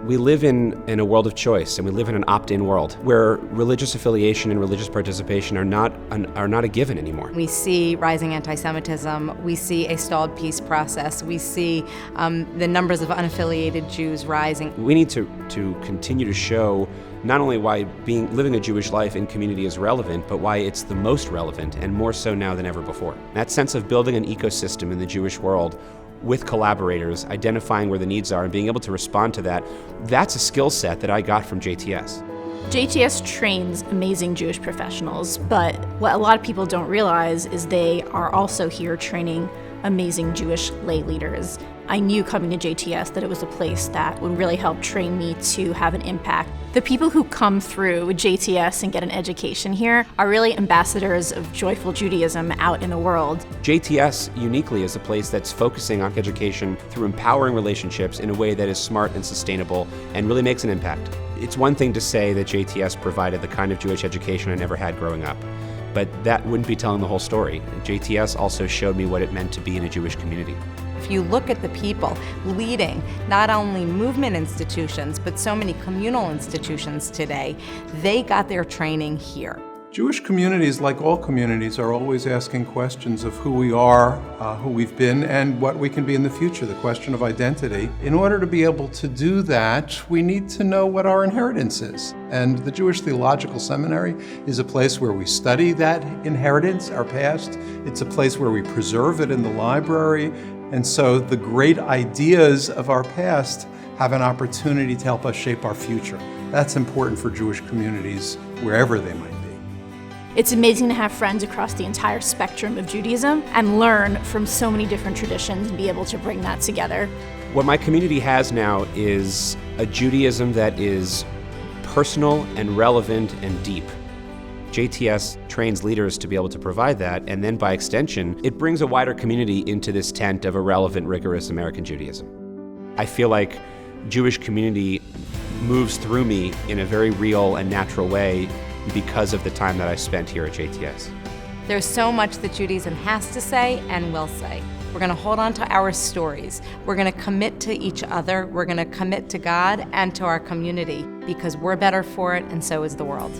We live in a world of choice, and we live in an opt-in world where religious affiliation and religious participation are not a given anymore. We see rising anti-Semitism. We see a stalled peace process. We see the numbers of unaffiliated Jews rising. We need to continue to show not only why living a Jewish life in community is relevant, but why it's the most relevant, and more so now than ever before. That sense of building an ecosystem in the Jewish world with collaborators, identifying where the needs are and being able to respond to that, that's a skill set that I got from JTS. JTS trains amazing Jewish professionals, but what a lot of people don't realize is they are also here training amazing Jewish lay leaders. I knew coming to JTS that it was a place that would really help train me to have an impact. The people who come through JTS and get an education here are really ambassadors of joyful Judaism out in the world. JTS uniquely is a place that's focusing on education through empowering relationships in a way that is smart and sustainable and really makes an impact. It's one thing to say that JTS provided the kind of Jewish education I never had growing up, but that wouldn't be telling the whole story. JTS also showed me what it meant to be in a Jewish community. If you look at the people leading not only movement institutions, but so many communal institutions today, they got their training here. Jewish communities, like all communities, are always asking questions of who we are, who we've been, and what we can be in the future, the question of identity. In order to be able to do that, we need to know what our inheritance is. And the Jewish Theological Seminary is a place where we study that inheritance, our past. It's a place where we preserve it in the library. And so the great ideas of our past have an opportunity to help us shape our future. That's important for Jewish communities, wherever they might be. It's amazing to have friends across the entire spectrum of Judaism and learn from so many different traditions and be able to bring that together. What my community has now is a Judaism that is personal and relevant and deep. JTS trains leaders to be able to provide that, and then by extension, it brings a wider community into this tent of a relevant, rigorous American Judaism. I feel like Jewish community moves through me in a very real and natural way because of the time that I spent here at JTS. There's so much that Judaism has to say and will say. We're going to hold on to our stories. We're going to commit to each other. We're going to commit to God and to our community because we're better for it, and so is the world.